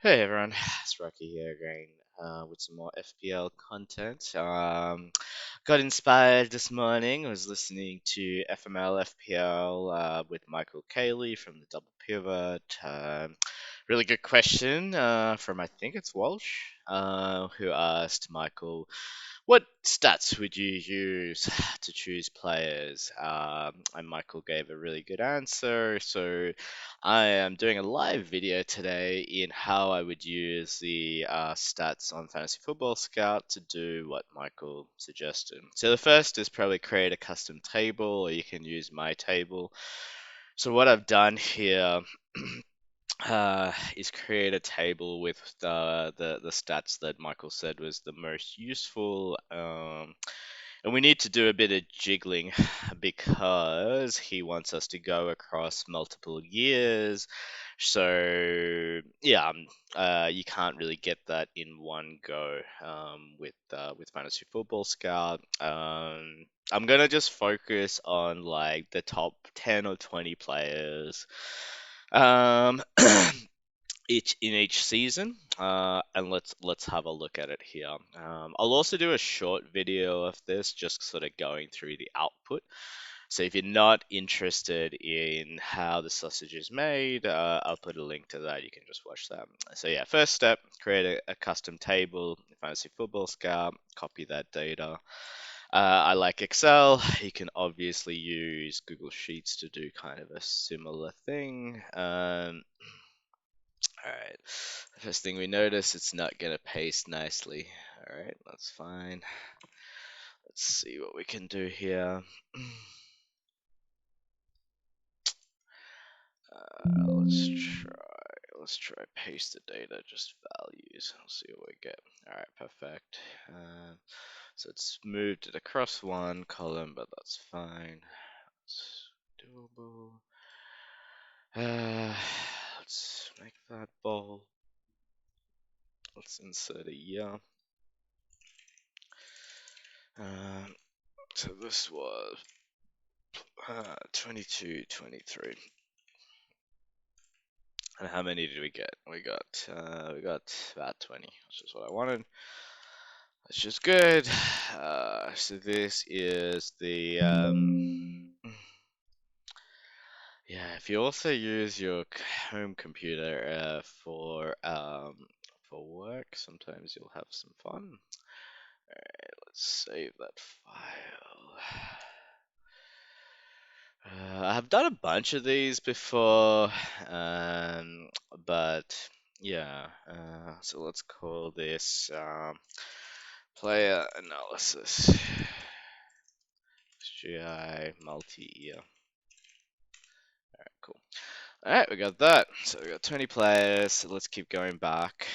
Hey everyone, it's Rocky here again with some more FPL content. Got inspired this morning. I was listening to FML FPL with Michael Cayley from the Double Pivot. Really good question from I think it's Walsh, who asked Michael, what stats would you use to choose players? And Michael gave a really good answer. So I am doing a live video today in how I would use the stats on Fantasy Football Scout to do what Michael suggested. So the first is probably create a custom table, or you can use my table. So what I've done here is create a table with the stats that Michael said was the most useful. And we need to do a bit of jiggling because he wants us to go across multiple years. So yeah, you can't really get that in one go with Fantasy Football Scout. I'm gonna just focus on like the top 10 or 20 players um, each season, and let's have a look at it here. I'll also do a short video of this, just sort of going through the output. So if you're not interested in how the sausage is made, I'll put a link to that. You can just watch that. So yeah, first step, create a custom table, Fantasy Football Scout, copy that data. I like Excel. You can obviously use Google Sheets to do kind of a similar thing. Alright, the first thing we notice, it's not gonna paste nicely. Alright, that's fine. Let's see what we can do here. Let's try paste the data, just values. I'll see what we get. Alright, perfect. So it's moved it across one column, but that's fine. It's doable. Let's make that bold. Let's insert a year. Um, so this was 22, 23. And how many did we get? We got about 20, which is what I wanted. That's just good. So this is the yeah. If you also use your home computer for work, sometimes you'll have some fun. Alright, let's save that file. I've done a bunch of these before, but yeah. So let's call this player analysis. SGI multi-year. Alright, cool. Alright, we got that. So we got 20 players. So let's keep going back.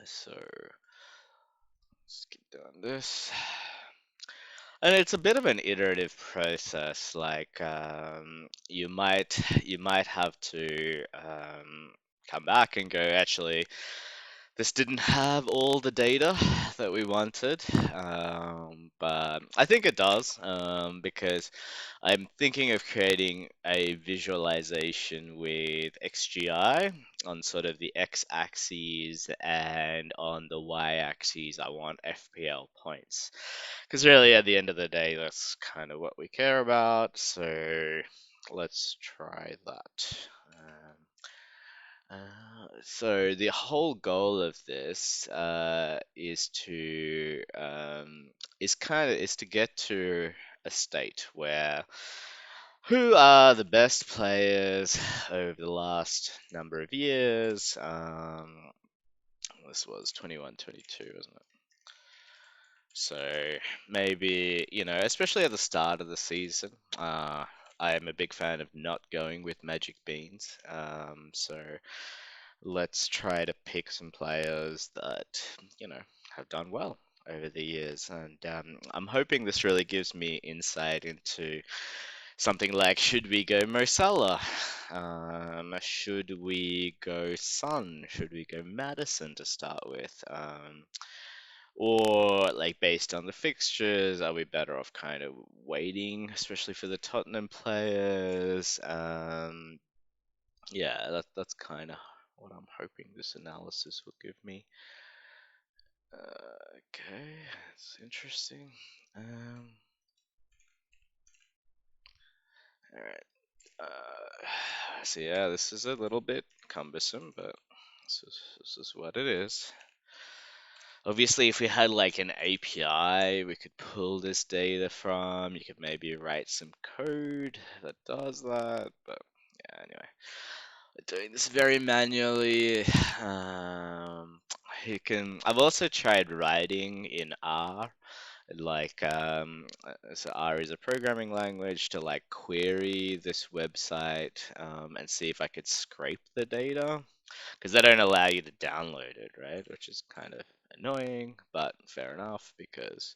So let's keep doing this. And it's a bit of an iterative process. Like you might have to come back and go, actually, this didn't have all the data that we wanted, but I think it does, because I'm thinking of creating a visualization with XGI on sort of the x-axis, and on the y-axis I want FPL points. Because really, at the end of the day, that's kind of what we care about. So let's try that. So the whole goal of this is to get to a state where who are the best players over the last number of years. This was 21, 22, wasn't it? So maybe, especially at the start of the season, I am a big fan of not going with magic beans. So let's try to pick some players that, have done well over the years. And I'm hoping this really gives me insight into something like, should we go Mo Salah? Should we go Son? Should we go Madison to start with? Or like based on the fixtures, are we better off kind of waiting, especially for the Tottenham players? Yeah, that's kind of what I'm hoping this analysis will give me. Okay, it's interesting. Um, all right. So yeah, this is a little bit cumbersome, but this is what it is. Obviously, if we had like an API we could pull this data from, you could maybe write some code that does that. But yeah, anyway, we're doing this very manually. Um, you can. I've also tried writing in R. So R is a programming language to like query this website and see if I could scrape the data because they don't allow you to download it, right? Which is kind of annoying, but fair enough because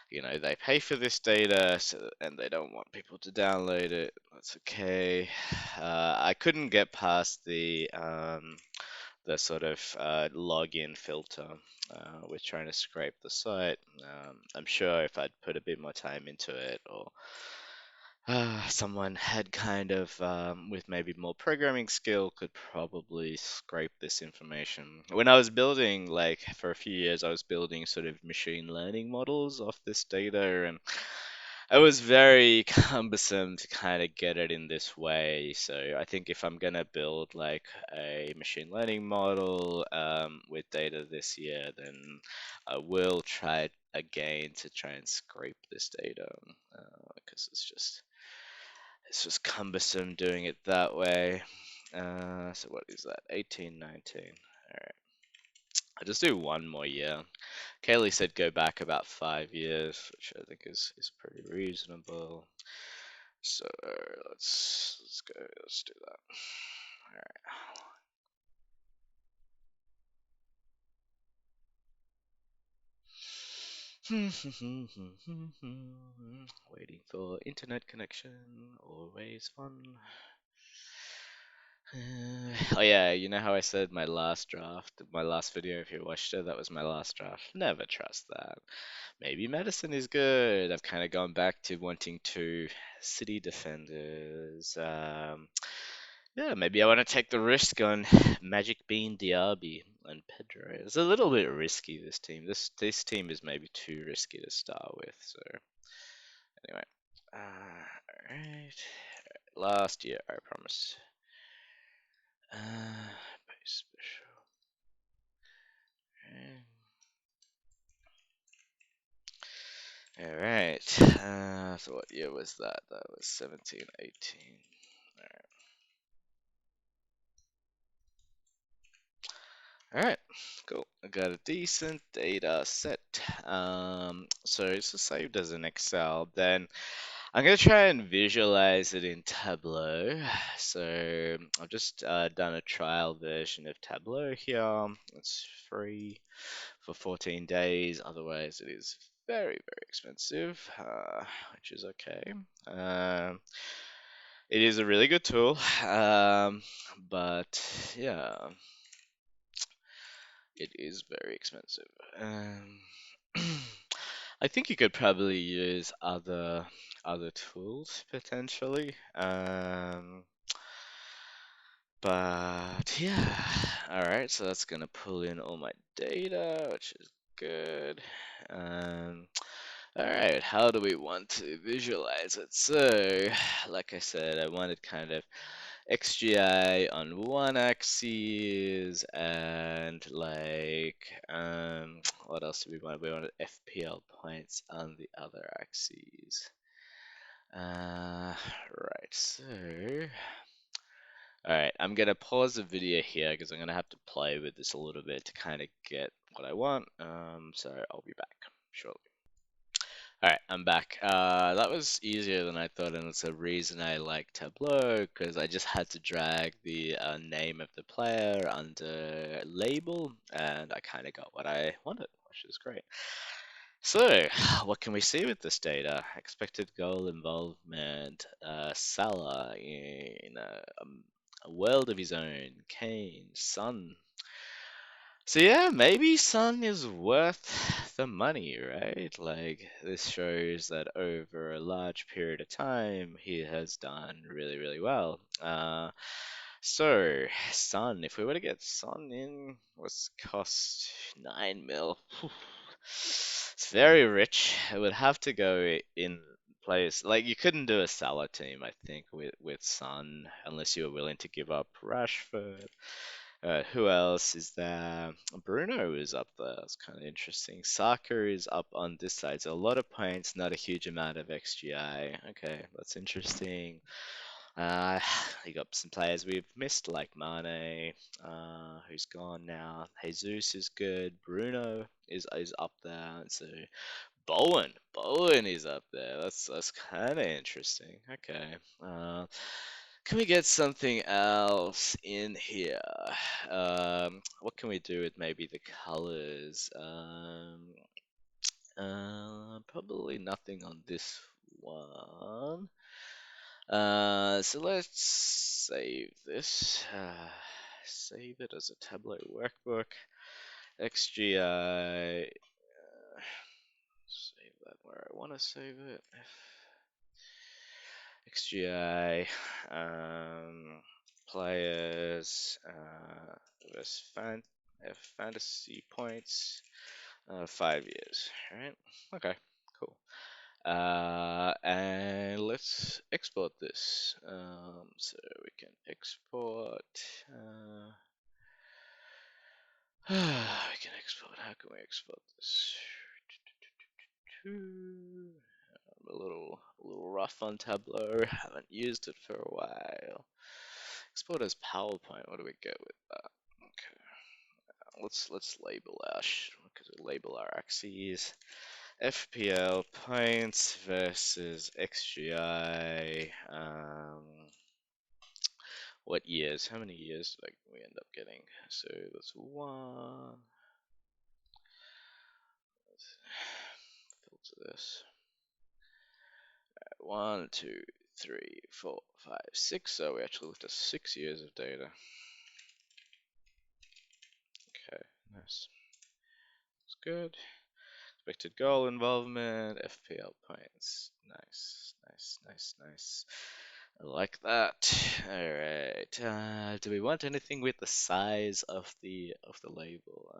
they pay for this data, and they don't want people to download it. That's okay. I couldn't get past the sort of login filter with trying to scrape the site. I'm sure if I'd put a bit more time into it, or someone had kind of with maybe more programming skill could probably scrape this information. When I was building, like for a few years, I was building sort of machine learning models off this data, and it was very cumbersome to kind of get it in this way. So I think if I'm gonna build like a machine learning model with data this year, then I will try again to try and scrape this data because it's just cumbersome doing it that way. So what is that? 18, 19. All right. I'll just do one more year. Kaylee said go back about 5 years, which I think is pretty reasonable. So let's go. Let's do that. All right. Waiting for internet connection. Always fun. Oh yeah, you know how I said my last draft, my last video, if you watched it, that was my last draft. Never trust that. Maybe medicine is good. I've kind of gone back to wanting to city defenders. Yeah, maybe I want to take the risk on Magic Bean Diaby and Pedro. It's a little bit risky, this team. This team is maybe too risky to start with. So anyway, alright. Last year, I promise. Base special. Alright. So what year was that? That was 17, 18. Alright, cool. I got a decent data set. So it's just saved as an Excel. Then I'm gonna try and visualize it in Tableau. So I've just done a trial version of Tableau here. It's free for 14 days. Otherwise, it is very, very expensive, which is okay. It is a really good tool, but yeah, it is very expensive. I think you could probably use other tools potentially. But yeah, all right. So that's gonna pull in all my data, which is good. Um, all right. How do we want to visualize it? So, like I said, I wanted kind of XGI on one axis and what else do we want? We wanted FPL points on the other axes. Right, so all right, I'm gonna pause the video here because I'm gonna have to play with this a little bit to kind of get what I want. So I'll be back shortly. All right, I'm back. That was easier than I thought, and it's a reason I like Tableau because I just had to drag the name of the player under label, and I kind of got what I wanted, which is great. So, what can we see with this data? Expected goal involvement, Salah in a world of his own, Kane, Son. So yeah, maybe Son is worth the money, right? Like this shows that over a large period of time, he has done really, really well. So, Sun, if we were to get Sun in, what's the cost? 9 mil. Phew. It's very rich. It would have to go in place. Like, you couldn't do a Salah team, I think, with Sun, unless you were willing to give up Rashford. Who else is there? Bruno is up there. It's kind of interesting. Saka is up on this side. So a lot of points, not a huge amount of XGI. Okay, that's interesting. Uh, you got some players we've missed, like Mane, who's gone now. Jesus is good. Bruno is up there. So Bowen is up there. That's kind of interesting. Okay. Can we get something else in here? What can we do with maybe the colors? Probably nothing on this one. So let's save this. Save it as a Tableau workbook. XGI. Save that where I want to save it. XGI. Players. Versus fantasy points. 5 years. Right? Okay. Cool. And let's export this. So we can export. We can export. How can we export this? I'm a little rough on Tableau. Haven't used it for a while. Export as PowerPoint. What do we get with that? Okay. Let's label our axes. FPL points versus XGI. What years? How many years did we end up getting? So that's one. Let's filter this. One, two, three, 4, 5, 6. So we actually looked at 6 years of data. Okay, nice. That's good. Expected goal involvement, FPL points. Nice, nice, nice, nice. I like that. All right. Do we want anything with the size of the label?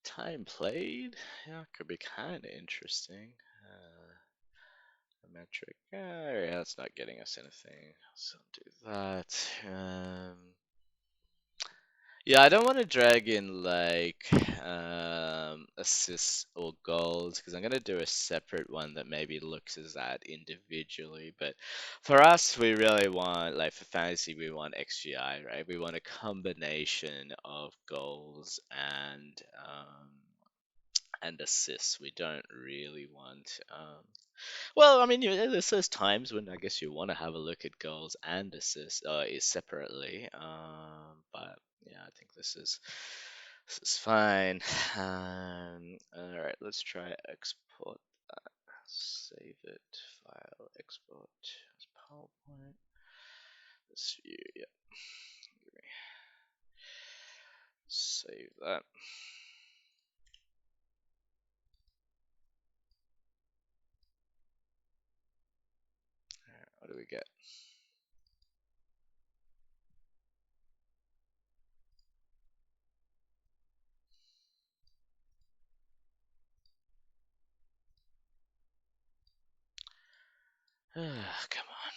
Time played. Yeah, could be kind of interesting. A metric. Yeah, that's not getting us anything. So do that. Yeah, I don't want to drag in like assists or goals because I'm gonna do a separate one that maybe looks as that individually. But for us, we really want like for fantasy, we want XGI, right? We want a combination of goals and assists. We don't really want well, I mean, there's times when I guess you want to have a look at goals and assists is separately. But yeah, I think this is fine. All right, let's try export that. Save it. File export as PowerPoint. This view, yeah. Save that. All right, what do we get? Come on.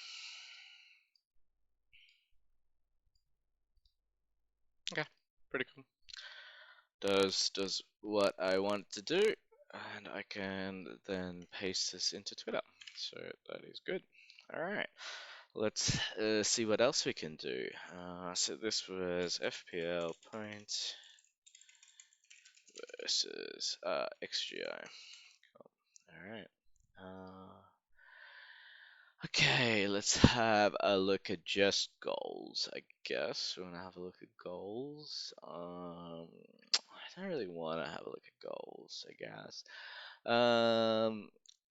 Okay, pretty cool. Does what I want to do, and I can then paste this into Twitter. So that is good. All right, let's see what else we can do. So this was FPL points versus XGI. Cool. All right. Okay, let's have a look at just goals, I guess. We want to have a look at goals. I don't really want to have a look at goals, I guess.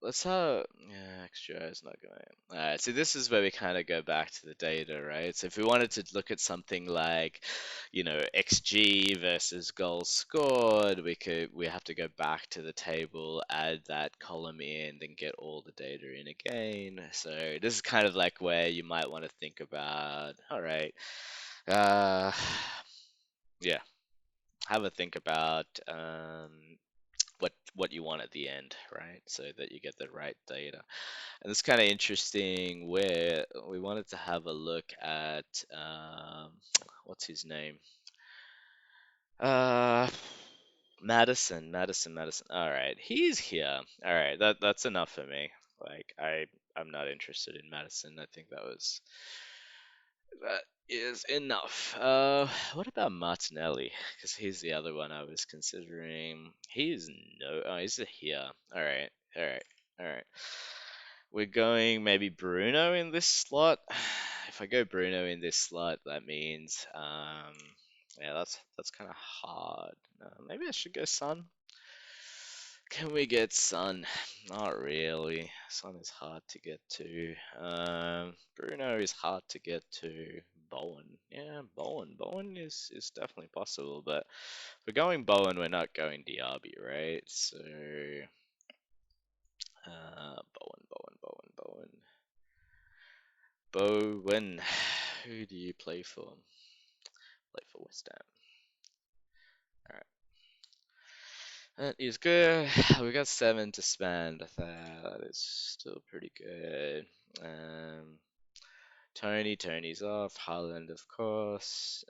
let's have yeah, extra is not going. Alright, so this is where we kind of go back to the data, right? So if we wanted to look at something like, XG versus goals scored, we have to go back to the table, add that column in, then get all the data in again. So this is kind of like where you might want to think about, all right, uh, yeah, have a think about what you want at the end, right? So that you get the right data. And it's kind of interesting where we wanted to have a look at what's his name? Uh, Madison. All right, he's here. All right, that's enough for me. Like I'm not interested in Madison. I think that is enough. What about Martinelli? Because he's the other one I was considering. He's no. Oh, he's here. All right, all right. We're going maybe Bruno in this slot. If I go Bruno in this slot, that means yeah, that's kind of hard. Maybe I should go Sun. Can we get Sun? Not really. Sun is hard to get to. Bruno is hard to get to. Bowen, yeah, Bowen is definitely possible, but if we're going Bowen, we're not going Diaby, right? So, Bowen. Who do you play for? Play for West Ham. Alright. That is good. We got 7 to spend. That is still pretty good. Um, Tony's off. Haaland, of course.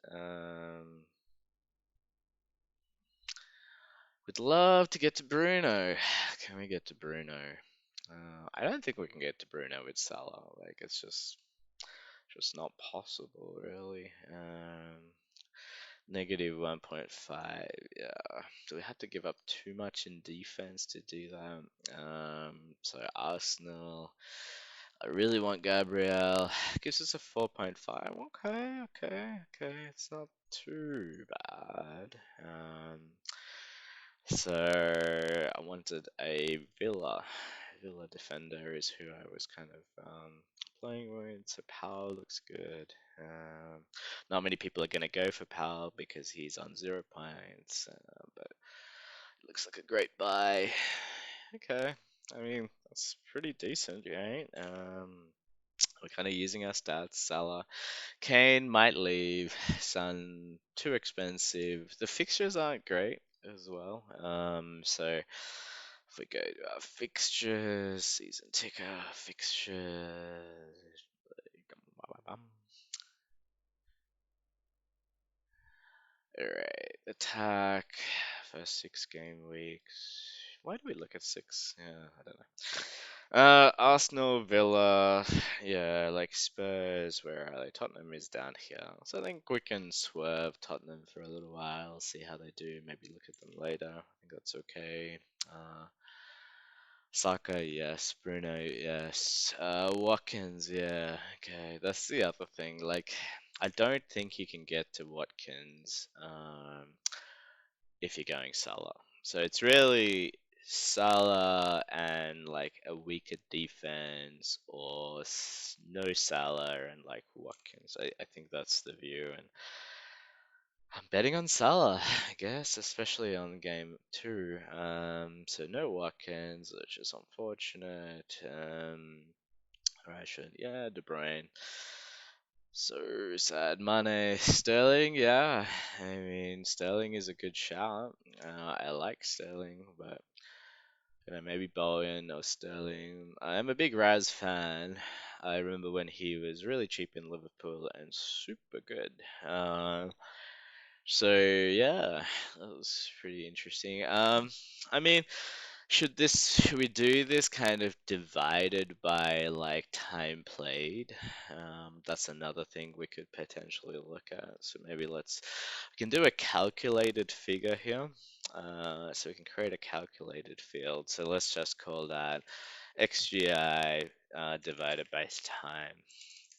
Would love to get to Bruno. Can we get to Bruno? I don't think we can get to Bruno with Salah. Like it's just not possible, really. Negative 1.5. Yeah. Do we have to give up too much in defense to do that? So Arsenal. I really want Gabriel. Gives us a 4.5. Okay. It's not too bad. So I wanted a Villa defender is who I was kind of playing with. So Powell looks good. Um, Not many people are gonna go for Powell because he's on 0 points, but it looks like a great buy. Okay, I mean that's pretty decent, right? We're kind of using our stats. Salah, Kane might leave. Son too expensive. The fixtures aren't great as well. So if we go to our fixtures, season ticker, fixtures. Alright, attack. First 6 game weeks. Why do we look at 6? Yeah, I don't know. Arsenal, Villa, yeah, like Spurs, where are they? Tottenham is down here. So I think we can swerve Tottenham for a little while, see how they do, maybe look at them later. I think that's okay. Uh, Saka, yes. Bruno, yes. Watkins, yeah. Okay, that's the other thing. Like, I don't think you can get to Watkins if you're going Salah. So it's really Salah and like a weaker defense, or no Salah and like Watkins. I think that's the view, and I'm betting on Salah, I guess, especially on game two. So no Watkins, which is unfortunate. Rashford, yeah, De Bruyne. So sad. Mane, Sterling, yeah. I mean, Sterling is a good shout. I like Sterling, but maybe Bowen or Sterling. I'm a big Raz fan. I remember when he was really cheap in Liverpool and super good. So yeah, that was pretty interesting. I mean, should we do this kind of divided by like time played? That's another thing we could potentially look at. So maybe we can do a calculated figure here. So we can create a calculated field. So let's just call that XGI divided by time,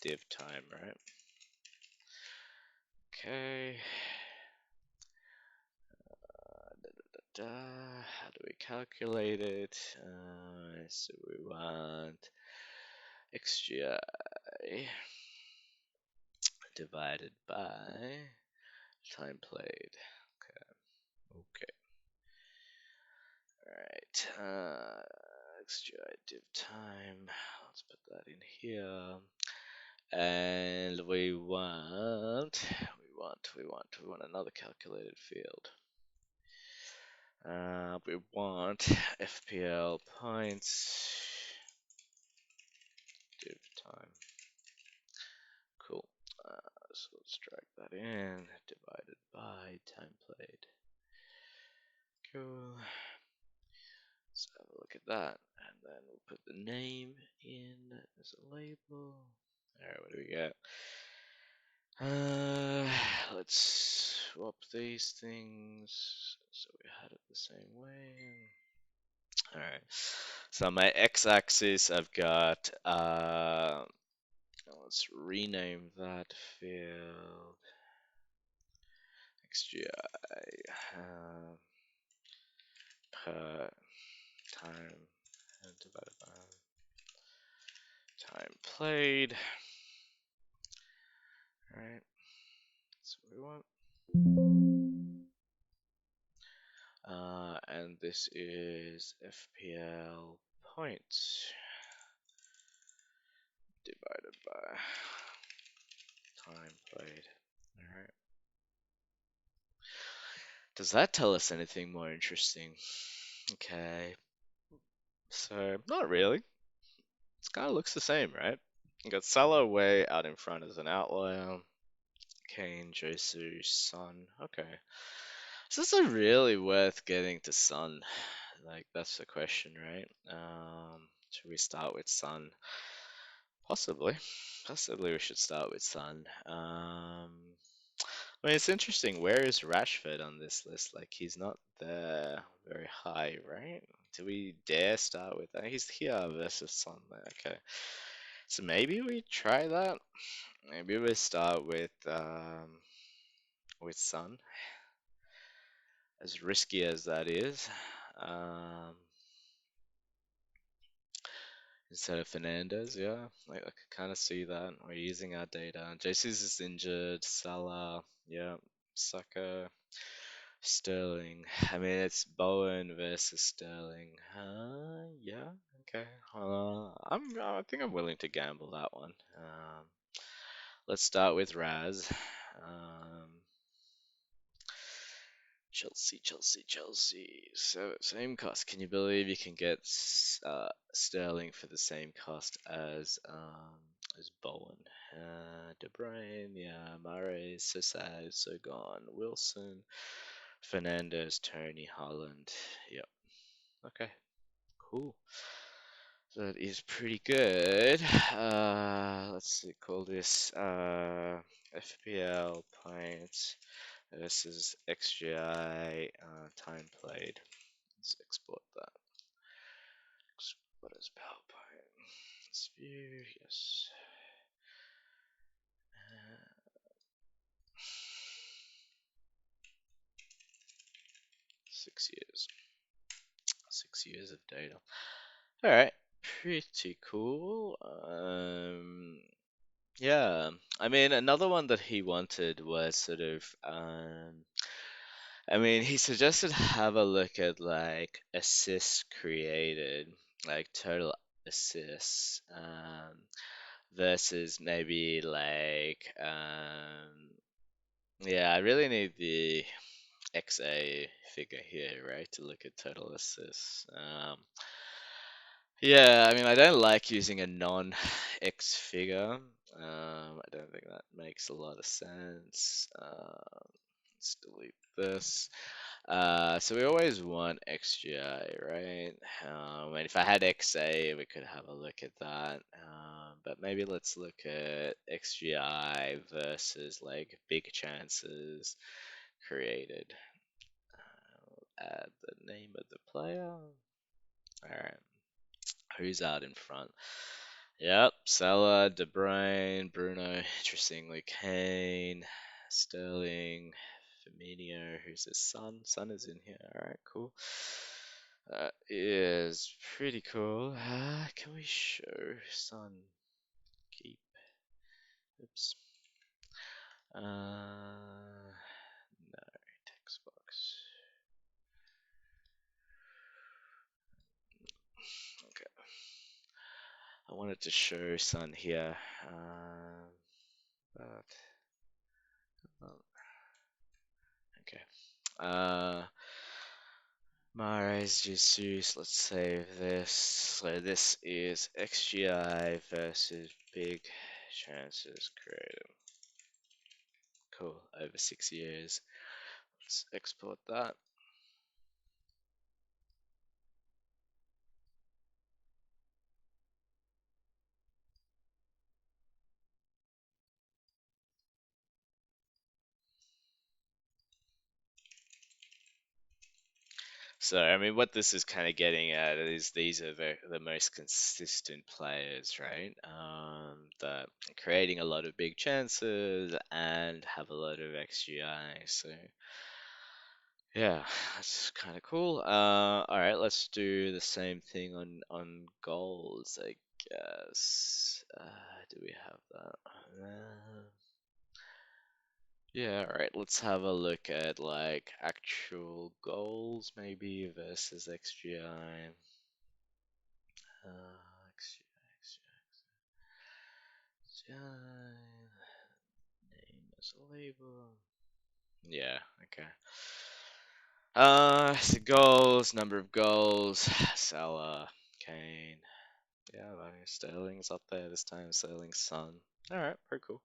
div time, right? Okay. How do we calculate it? So we want XGI divided by time played. Okay. Alright. XGI div time. Let's put that in here. And we want another calculated field. We want FPL points div time. Cool. So let's drag that in, divided by time played. Cool. Let's have a look at that, and then we'll put the name in as a label. Alright, what do we get? Let's swap these things so we had it the same way. Alright, so on my x-axis I've got, let's rename that field XGI per time divided by time played. Alright, that's what we want. And this is FPL points divided by time played. Alright. Does that tell us anything more interesting? Okay. So, not really. It kind of looks the same, right? You got Salah way out in front as an outlier. Kane, Jesus, Son. Okay. Is this really worth getting to Son? Like, that's the question, right? Should we start with Son? Possibly. Possibly we should start with Son. I mean, it's interesting. Where is Rashford on this list? Like, he's not there very high, right? Do we dare start with that? He's here versus Son. Okay. So maybe we try that. Maybe we start with Son. As risky as that is. Um, Instead of Fernandez, yeah. Like, I could kind of see that. We're using our data. Jesus is injured. Salah, yeah. Saka, Sterling. I mean, it's Bowen versus Sterling. Yeah. Okay. I think I'm willing to gamble that one. Let's start with Raz. Chelsea, Chelsea, Chelsea. So same cost. Can you believe you can get Sterling for the same cost as Bowen? De Bruyne, yeah, Murray, so sad, so gone. Wilson, Fernandez, Tony, Holland. Yep. Okay. Cool. So that is pretty good. Let's see, call this FPL points. This is XGI time played. Let's export that. Export as PowerPoint. Let's view, yes. 6 years. 6 years of data. Alright, pretty cool. Yeah, I mean, another one that he wanted was sort of, I mean, he suggested have a look at like assists created, like total assists, versus maybe like, yeah, I really need the XA figure here, right, to look at total assists. Yeah, I mean, I don't like using a non-X figure. I don't think that makes a lot of sense. Let's delete this. So we always want XGI, right? And if I had XA, we could have a look at that. But maybe let's look at XGI versus like big chances created. Add the name of the player. Alright. Who's out in front? Yep, Salah, De Bruyne, Bruno, interestingly, Kane, Sterling, Firmino, who's his son? Son is in here. Alright, cool. That is pretty cool. Can we show sun keep? Oops. No, text box. Okay. I wanted to show sun here. But oh, okay. Mares Jesus, let's save this. So this is XGI versus big chances created. Cool, over 6 years. Let's export that. So, I mean, what this is kind of getting at is these are the most consistent players, right? That are creating a lot of big chances and have a lot of XGI. So, yeah, that's kind of cool. All right, let's do the same thing on goals, I guess. Do we have that? Yeah, all right. Let's have a look at like actual goals maybe versus XGI. XGI, name as a label. Yeah, okay. So goals, number of goals, Salah, Kane. Yeah, I mean, Sterling's up there this time. Sterling's son. All right, very cool.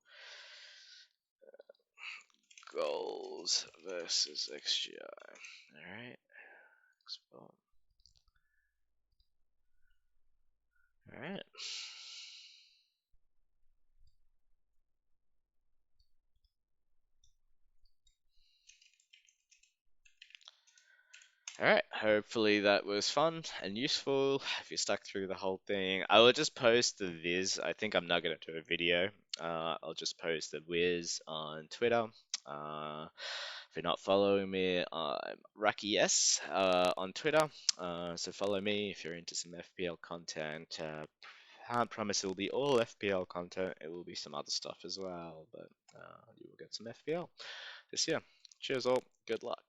Goals versus XGI. All right, export. All right. All right. Hopefully that was fun and useful. If you stuck through the whole thing, I will just post the viz. I think I'm not gonna do a video. I'll just post the viz on Twitter. If you're not following me, I'm Rucky S on Twitter. So follow me if you're into some FPL content. Can't promise it will be all FPL content. It will be some other stuff as well, but you will get some FPL this year. Cheers all. Good luck.